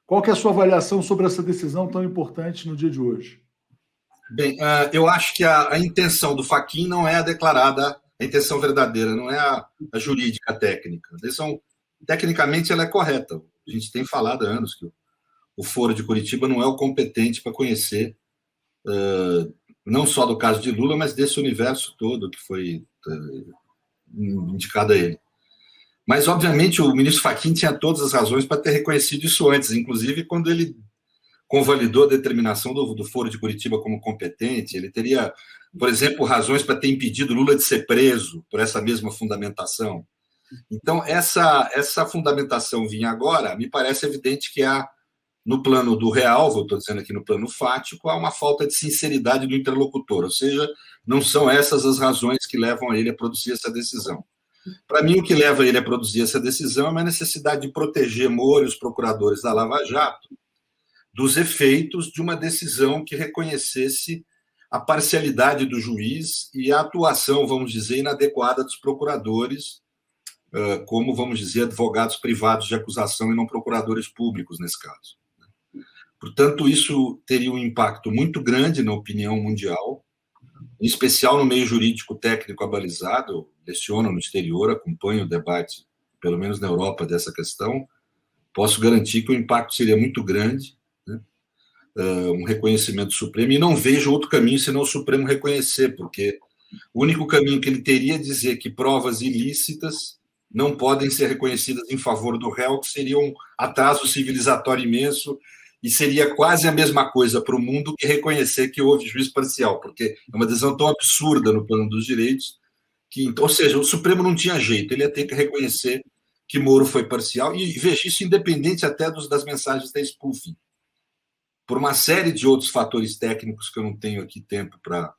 Qual que é a sua avaliação sobre essa decisão tão importante no dia de hoje? Bem, eu acho que a intenção do Fachin não é a declarada, a intenção verdadeira, não é a jurídica técnica. Tecnicamente, ela é correta. A gente tem falado há anos que o Foro de Curitiba não é o competente para conhecer, não só do caso de Lula, mas desse universo todo que foi indicado a ele. Mas, obviamente, o ministro Fachin tinha todas as razões para ter reconhecido isso antes, inclusive quando ele convalidou a determinação do Foro de Curitiba como competente. Ele teria, por exemplo, razões para ter impedido Lula de ser preso por essa mesma fundamentação. Então, essa fundamentação vinha agora, me parece evidente que há, no plano do real, eu estou dizendo aqui no plano fático, há uma falta de sinceridade do interlocutor, ou seja, não são essas as razões que levam a ele a produzir essa decisão. Para mim, o que leva ele a produzir essa decisão é uma necessidade de proteger Moro e os procuradores da Lava Jato dos efeitos de uma decisão que reconhecesse a parcialidade do juiz e a atuação, vamos dizer, inadequada dos procuradores, como, vamos dizer, advogados privados de acusação e não procuradores públicos, nesse caso. Portanto, isso teria um impacto muito grande na opinião mundial, em especial no meio jurídico técnico abalizado. Eu leciono no exterior, acompanho o debate, pelo menos na Europa, dessa questão. Posso garantir que o impacto seria muito grande, um reconhecimento supremo, e não vejo outro caminho senão o Supremo reconhecer, porque o único caminho que ele teria é dizer que provas ilícitas não podem ser reconhecidas em favor do réu, que seria um atraso civilizatório imenso, e seria quase a mesma coisa para o mundo que reconhecer que houve juiz parcial, porque é uma decisão tão absurda no plano dos direitos, que, ou seja, o Supremo não tinha jeito, ele ia ter que reconhecer que Moro foi parcial, e veja isso independente até das mensagens da spoofing, por uma série de outros fatores técnicos que eu não tenho aqui tempo para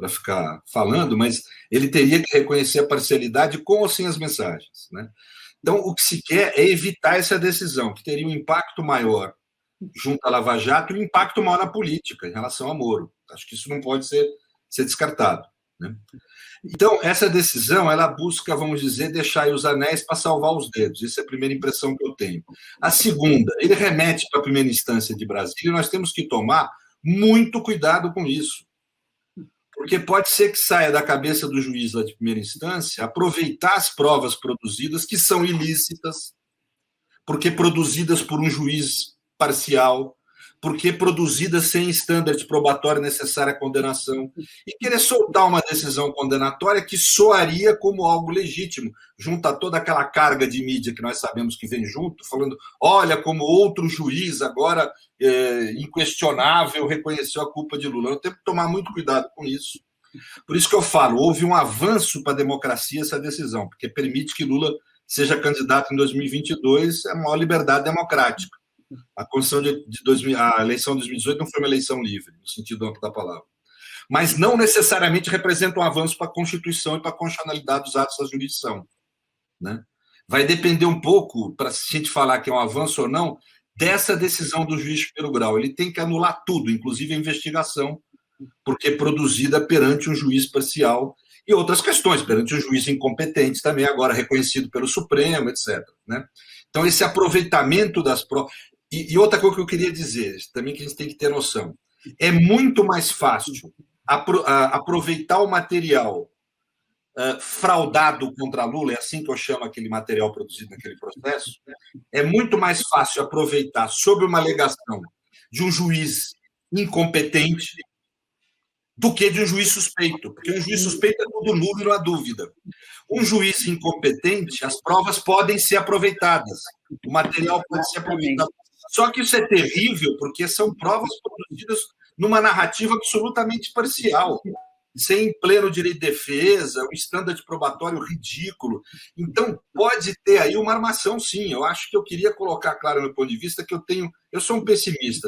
ficar falando, mas ele teria que reconhecer a parcialidade com ou sem as mensagens, né? Então, o que se quer é evitar essa decisão, que teria um impacto maior junto à Lava Jato e um impacto maior na política em relação a Moro. Acho que isso não pode ser descartado, né? Então, essa decisão, ela busca, vamos dizer, deixar aí os anéis para salvar os dedos. Essa é a primeira impressão que eu tenho. A segunda, ele remete para a primeira instância de Brasília, e nós temos que tomar muito cuidado com isso. Porque pode ser que saia da cabeça do juiz lá de primeira instância aproveitar as provas produzidas, que são ilícitas, porque produzidas por um juiz parcial, porque produzidas sem standard probatório necessário à condenação, e querer soltar uma decisão condenatória que soaria como algo legítimo, junto a toda aquela carga de mídia que nós sabemos que vem junto, falando, olha, como outro juiz agora inquestionável reconheceu a culpa de Lula. Eu tenho que tomar muito cuidado com isso. Por isso que eu falo, houve um avanço para a democracia essa decisão, porque permite que Lula seja candidato em 2022, é a maior liberdade democrática. A a eleição de 2018 não foi uma eleição livre, no sentido amplo da palavra. Mas não necessariamente representa um avanço para a Constituição e para a constitucionalidade dos atos da jurisdição, né? Vai depender um pouco, para a gente falar que é um avanço ou não, dessa decisão do juiz de primeiro grau. Ele tem que anular tudo, inclusive a investigação, porque é produzida perante um juiz parcial, e outras questões, perante um juiz incompetente também, agora reconhecido pelo Supremo, etc., né? Então, esse aproveitamento das provas. E outra coisa que eu queria dizer, também que a gente tem que ter noção, é muito mais fácil aproveitar o material fraudado contra Lula, é assim que eu chamo aquele material produzido naquele processo, é muito mais fácil aproveitar sob uma alegação de um juiz incompetente do que de um juiz suspeito, porque um juiz suspeito é tudo nulo e não há dúvida. Um juiz incompetente, as provas podem ser aproveitadas, o material pode ser aproveitado. Só que isso é terrível, porque são provas produzidas numa narrativa absolutamente parcial, sem pleno direito de defesa, um standard probatório ridículo. Então, pode ter aí uma armação, sim. Eu acho que eu queria colocar claro no ponto de vista que eu sou um pessimista.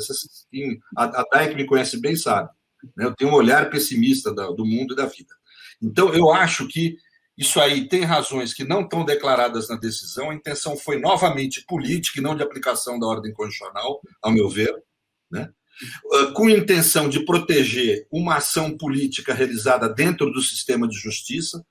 A Day, que me conhece bem, sabe. Eu tenho um olhar pessimista do mundo e da vida. Então, eu acho que isso aí tem razões que não estão declaradas na decisão. A intenção foi novamente política e não de aplicação da ordem constitucional, ao meu ver, né? Com intenção de proteger uma ação política realizada dentro do sistema de justiça,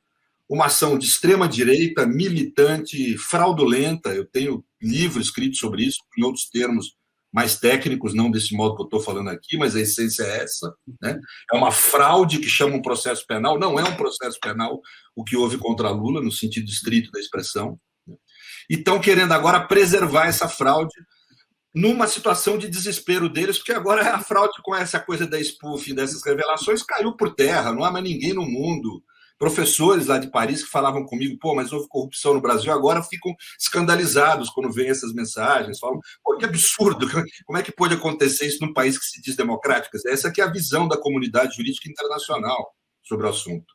uma ação de extrema-direita, militante, fraudulenta. Eu tenho livro escrito sobre isso, em outros termos, mais técnicos, não desse modo que eu estou falando aqui, mas a essência é essa, né? É uma fraude que chama um processo penal, não é um processo penal o que houve contra Lula, no sentido estrito da expressão, né? E estão querendo agora preservar essa fraude numa situação de desespero deles, porque agora a fraude com essa coisa da spoofing, dessas revelações, caiu por terra, não há mais ninguém no mundo. Professores lá de Paris que falavam comigo, pô, mas houve corrupção no Brasil, agora ficam escandalizados quando veem essas mensagens, falam, pô, que absurdo, como é que pode acontecer isso num país que se diz democrático? Essa aqui é a visão da comunidade jurídica internacional sobre o assunto.